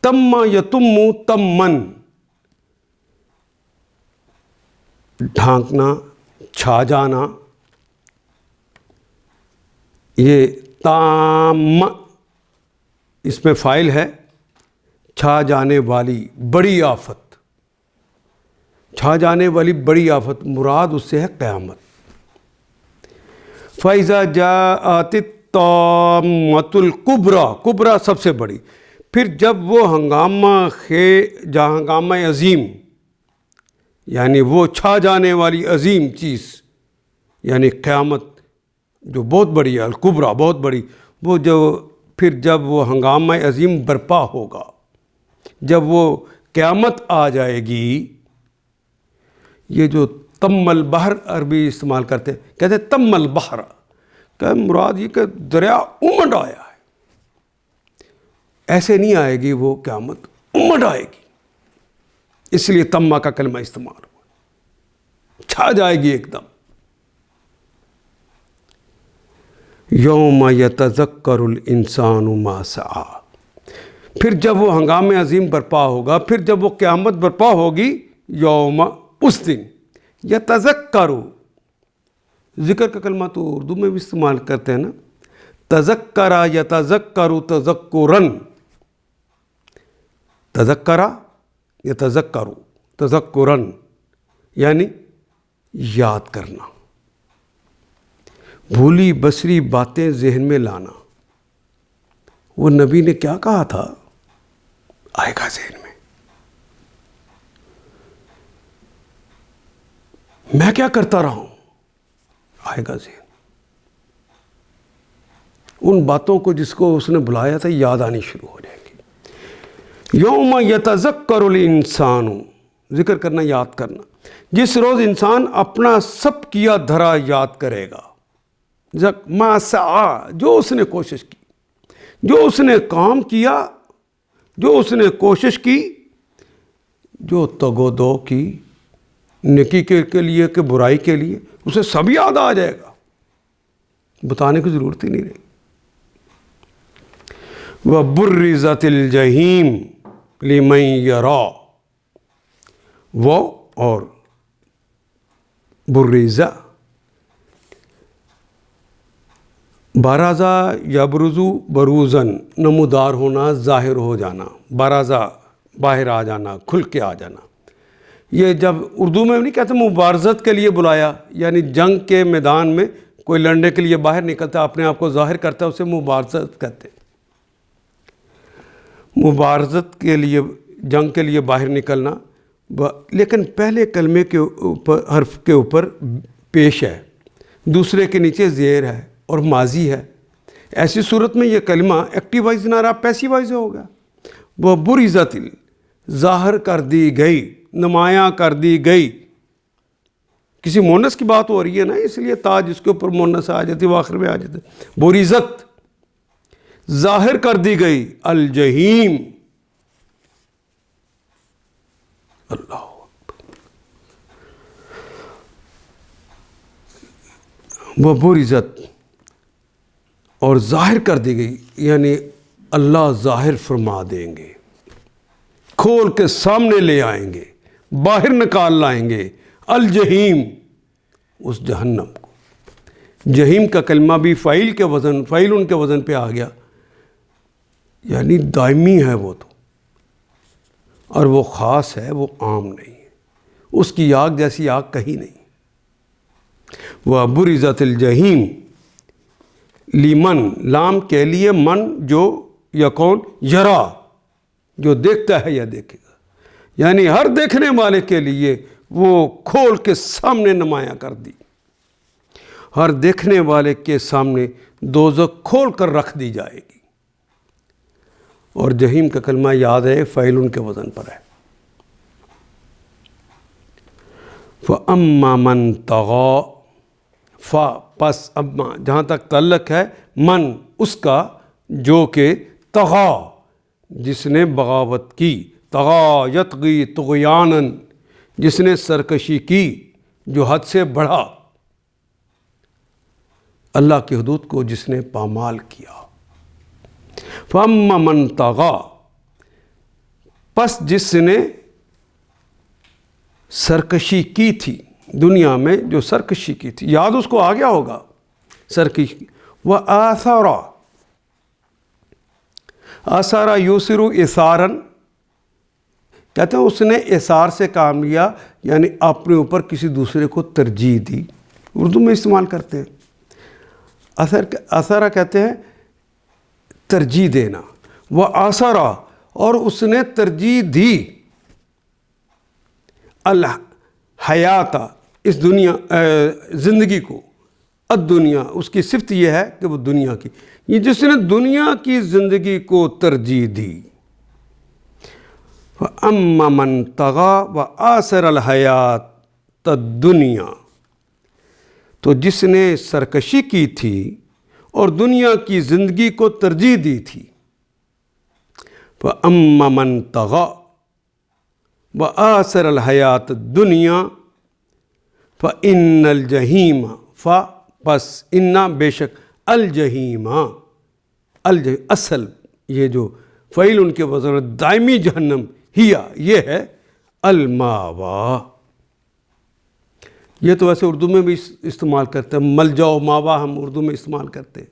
تم یتم تمن، ڈھانکنا، چھا جانا. یہ تام اس میں فاعل ہے، چھا جانے والی بڑی آفت. چھا جانے والی بڑی آفت مراد اس سے ہے قیامت. فَإِذَا جَاءَتِ الطَّامَّةُ الْكُبْرَى، کبرا سب سے بڑی. پھر جب وہ ہنگامہ عظیم، یعنی وہ چھا جانے والی عظیم چیز، یعنی قیامت جو بہت بڑی ہے، الکبریٰ بہت بڑی، وہ پھر جب وہ ہنگامہ عظیم برپا ہوگا، جب وہ قیامت آ جائے گی. یہ جو تم البحر عربی استعمال کرتے، کہتے تم البحر، کہ مراد یہ کہ دریا امڈ آیا ہے. ایسے نہیں آئے گی وہ قیامت، امڈ آئے گی. اس لیے تمہ کا کلمہ استعمال ہوا، چھا جائے گی ایک دم. یوم یتذکر الانسان ما سعی، پھر جب وہ ہنگام عظیم برپا ہوگا، پھر جب وہ قیامت برپا ہوگی، یوم اس دن، یتذکر، ذکر کا کلمہ تو اردو میں بھی استعمال کرتے ہیں نا. تذکرہ یتذکر تذکرن، تذکرہ یتذکر تذکرن یعنی یاد کرنا، بھولی بسری باتیں ذہن میں لانا. وہ نبی نے کیا کہا تھا آئے گا ذہن میں کیا کرتا رہا ہوں آئے گا ذہن. ان باتوں کو جس کو اس نے بلایا تھا یاد آنی شروع ہو جائیں گی. یوم یتذکر الانسان، ذکر کرنا یاد کرنا، جس روز انسان اپنا سب کیا دھرا یاد کرے گا. ما سعی، جو اس نے کوشش کی، جو اس نے کام کیا، جو اس نے کوشش کی، جو تگ و دو کی نیکی کے لیے کہ برائی کے لیے، اسے سب یاد آ جائے گا، بتانے کی ضرورت ہی نہیں رہی. وَبُرِّزَتِ الْجَحِيمُ لِمَن يَرَىٰ، وہ اور برزہ، بارازہ یبرزو بروزن، نمودار ہونا، ظاہر ہو جانا، بارازہ باہر آ جانا، کھل کے آ جانا. یہ جب اردو میں نہیں کہتے مبارزت کے لیے بلایا، یعنی جنگ کے میدان میں کوئی لڑنے کے لیے باہر نکلتا، اپنے آپ کو ظاہر کرتا ہے، اسے مبارزت کہتے ہیں. مبارزت کے لیے، جنگ کے لیے باہر نکلنا، لیکن پہلے کلمے کے اوپر، حرف کے اوپر پیش ہے، دوسرے کے نیچے زیر ہے اور ماضی ہے. ایسی صورت میں یہ کلمہ ایکٹیو وائز نہ رہا، پیسیو وائز ہو گیا. وہ برزت، ظاہر کر دی گئی، نمایاں کر دی گئی. کسی مونس کی بات ہو رہی ہے نا، اس لیے تا جس کے اوپر مونس آ جاتی وہ آخر میں آ جاتے. برزت، ظاہر کر دی گئی، الجحیم، اللہ وہ برزت، اور ظاہر کر دی گئی، یعنی اللہ ظاہر فرما دیں گے، کھول کے سامنے لے آئیں گے، باہر نکال لائیں گے، الجحیم، اس جہنم کو. جہیم کا کلمہ بھی فاعل کے وزن، فاعل ان کے وزن پہ آ گیا، یعنی دائمی ہے وہ تو، اور وہ خاص ہے، وہ عام نہیں ہے. اس کی آگ جیسی آگ کہیں نہیں. وَبُرِزَتِ الْجَحِيمُ لِمَن، لام کے لیے، من جو یا کون، یرا، جو دیکھتا ہے یا دیکھے گا، یعنی ہر دیکھنے والے کے لیے وہ کھول کے سامنے نمایاں کر دی. ہر دیکھنے والے کے سامنے دوزخ کھول کر رکھ دی جائے گی. اور جہیم کا کلمہ یاد ہے، فعیل ان کے وزن پر ہے. فَأَمَّا مَن طَغَىٰ، پس اما جہاں تک تعلق ہے، من اس کا، جو کہ طغیٰ، جس نے بغاوت کی، طغیٰ یطغی طغیاناً، جس نے سرکشی کی، جو حد سے بڑھا، اللہ کی حدود کو جس نے پامال کیا. فَأَمَّا مَن طَغَىٰ، پس جس نے سرکشی کی تھی دنیا میں، جو سرکشی کی تھی، یاد اس کو آ گیا ہوگا سرکشی. وَآثَرَ، آثارا یوسر اثاراً، کہتے ہیں اس نے اثار سے کام لیا، یعنی اپنے اوپر کسی دوسرے کو ترجیح دی. اردو میں استعمال کرتے ہیں. اثارا کہتے ہیں ترجیح دینا. وَآثَرَ، اور اس نے ترجیح دی، الحیات، اس دنیا، زندگی کو، الدنیا، اس کی صفت یہ ہے کہ وہ دنیا کی، یہ جس نے دنیا کی زندگی کو ترجیح دی. فَأَمَّا مَن طَغَىٰ وَآثَرَ الْحَيَاةَ الدُّنْيَا، تو جس نے سرکشی کی تھی اور دنیا کی زندگی کو ترجیح دی تھی. فَأَمَّا مَن طَغَىٰ وَآثَرَ الْحَيَاةَ الدُّنْيَا فَإِنَّ الْجَحِيمَ، پس اِنَّا، بے شک، الجحیم، اصل یہ جو فعیل ان کے وزن، دائمی جہنم، ہیا، یہ ہے الماوا. یہ تو ویسے اردو میں بھی استعمال کرتے ہیں، ملجا و ماوا ہم اردو میں استعمال کرتے ہیں.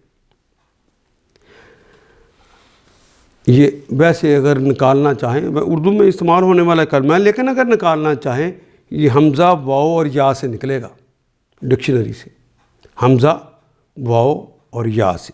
یہ ویسے اگر نکالنا چاہیں، اردو میں استعمال ہونے والا کلمہ ہے، لیکن اگر نکالنا چاہیں یہ حمزہ، واو اور یا سے نکلے گا ڈکشنری سے. حمزہ، واو اور یا سے.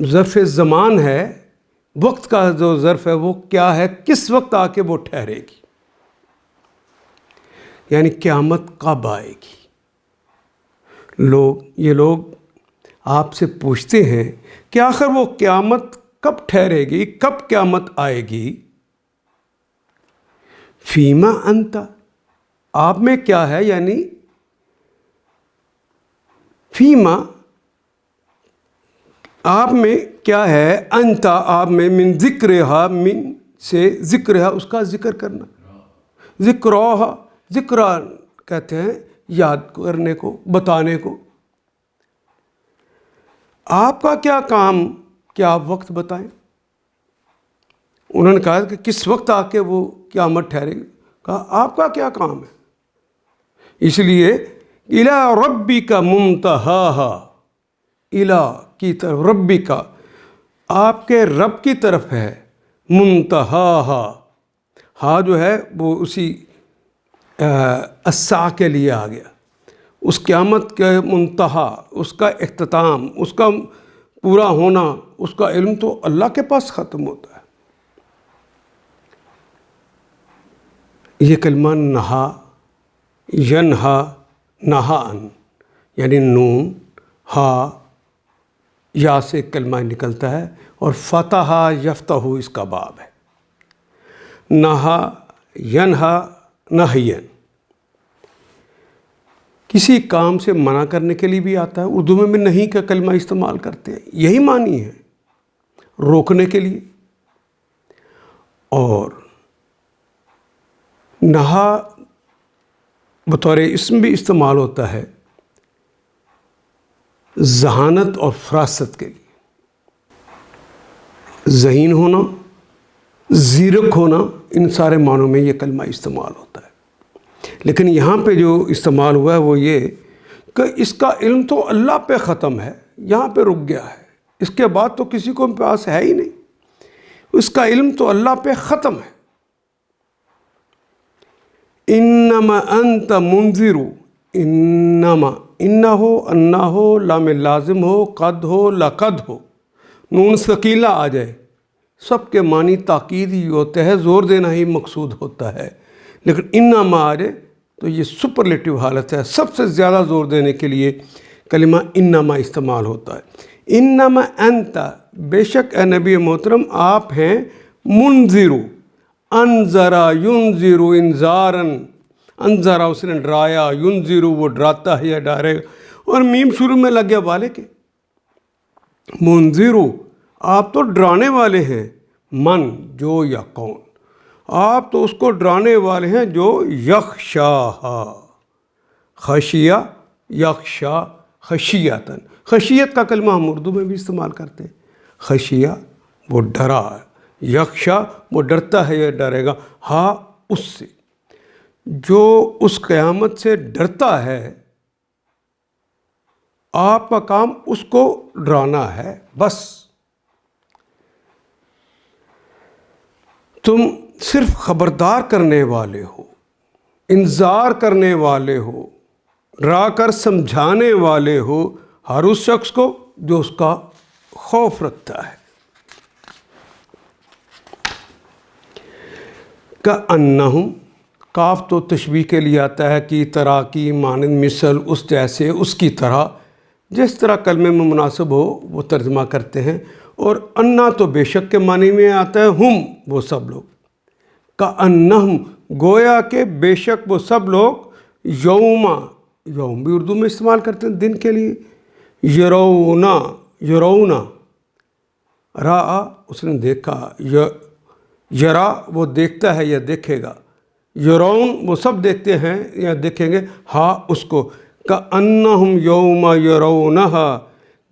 ظرف زمان ہے، وقت کا جو ظرف ہے وہ کیا ہے، کس وقت آ کے وہ ٹھہرے گی، یعنی قیامت کب آئے گی۔ یہ لوگ آپ سے پوچھتے ہیں کہ آخر وہ قیامت کب ٹھہرے گی، کب قیامت آئے گی۔ فیما انت، آپ میں کیا ہے، یعنی فیما آپ میں کیا ہے، انت آپ میں، من ذکرہا، من سے ذکرہا اس کا ذکر کرنا، ذکرہا، ذکرہ کہتے ہیں یاد کرنے کو، بتانے کو۔ آپ کا کیا کام، کیا آپ وقت بتائیں۔ انہوں نے کہا کہ کس وقت آ کے وہ قیامت ٹھہرے گی، کہا آپ کا کیا کام ہے۔ اس لیے الی ربک منتہاہا، الی کی طرف، ربی کا آپ کے رب کی طرف ہے، منتہاہا، ہاں جو ہے وہ اسی الساعہ کے لیے آ گیا، اس قیامت کے منتہا، اس کا اختتام، اس کا پورا ہونا، اس کا علم تو اللہ کے پاس ختم ہوتا ہے۔ یہ کلمہ نہا، ینہا، نہان، یعنی نون ہا یا سے کلمہ نکلتا ہے، اور فتح یفتح اس کا باب ہے۔ نہا، ینہا، نہین، کسی کام سے منع کرنے کے لیے بھی آتا ہے، اردو میں بھی نہیں کا کلمہ استعمال کرتے ہیں، یہی معنی ہے، روکنے کے لیے۔ اور نہا بطور اسم بھی استعمال ہوتا ہے ذہانت اور فراست کے لیے، ذہین ہونا، زیرک ہونا، ان سارے معنوں میں یہ کلمہ استعمال ہوتا ہے۔ لیکن یہاں پہ جو استعمال ہوا ہے وہ یہ کہ اس کا علم تو اللہ پہ ختم ہے، یہاں پہ رک گیا ہے، اس کے بعد تو کسی کو پاس ہے ہی نہیں، اس کا علم تو اللہ پہ ختم ہے۔ انما انت منذر، انما، انہ ہو، انہ ہو، لام لازم ہو، قد ہو، لقد ہو، نون ثقیلہ آ جائے، سب کے معنی تاکید ہی ہوتے ہیں، زور دینا ہی مقصود ہوتا ہے۔ لیکن انما آ جائے تو یہ سپرلیٹو حالت ہے، سب سے زیادہ زور دینے کے لیے کلمہ انما استعمال ہوتا ہے۔ انما انت، بے شک اے نبی محترم آپ ہیں، منذر، انذرا ینذر انذارن، انذرا اس نے ڈرایا، ینذر وہ ڈراتا ہے یا ڈرائے گا، اور میم شروع میں لگ گیا والے کے، منذر آپ تو ڈرانے والے ہیں، من جو یا کون، آپ تو اس کو ڈرانے والے ہیں جو یخشاہا، خشیہ، یخشا، خشیتاً، خشیت کا کلمہ ہم اردو میں بھی استعمال کرتے ہیں، خشیہ وہ ڈرا ہے، یخشا وہ ڈرتا ہے یا ڈرے گا، ہاں اس سے، جو اس قیامت سے ڈرتا ہے آپ کا کام اس کو ڈرانا ہے بس۔ تم صرف خبردار کرنے والے ہو، انذار کرنے والے ہو، ڈرا کر سمجھانے والے ہو ہر اس شخص کو جو اس کا خوف رکھتا ہے۔ کأنہم، کاف تو تشبیہ کے لیے آتا ہے، کی طرح، کی مانند، مثل، اس جیسے، اس کی طرح، جس طرح کلمے میں مناسب ہو وہ ترجمہ کرتے ہیں۔ اور انا تو بے شک کے معنی میں آتا ہے، ہم وہ سب لوگ، کأنہم گویا کہ بے شک وہ سب لوگ، یوما، یوم بھی اردو میں استعمال کرتے ہیں دن کے لیے، یرونا، یرونا، را اس نے دیکھا، یرا وہ دیکھتا ہے یا دیکھے گا، یرون وہ سب دیکھتے ہیں یا دیکھیں گے، ہاں اس کو، کأنہم یوم یرونہا،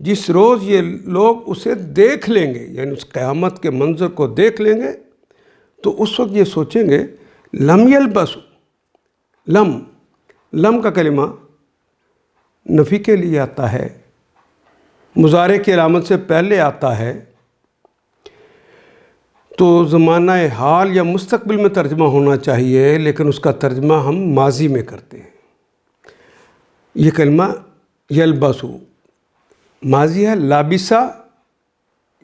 جس روز یہ لوگ اسے دیکھ لیں گے، یعنی اس قیامت کے منظر کو دیکھ لیں گے تو اس وقت یہ سوچیں گے، لم یلبسوا، لم کا کلمہ نفی کے لیے آتا ہے، مضارع کی علامت سے پہلے آتا ہے، تو زمانہ حال یا مستقبل میں ترجمہ ہونا چاہیے، لیکن اس کا ترجمہ ہم ماضی میں کرتے ہیں۔ یہ کلمہ یلبسو ماضی ہے، لابسہ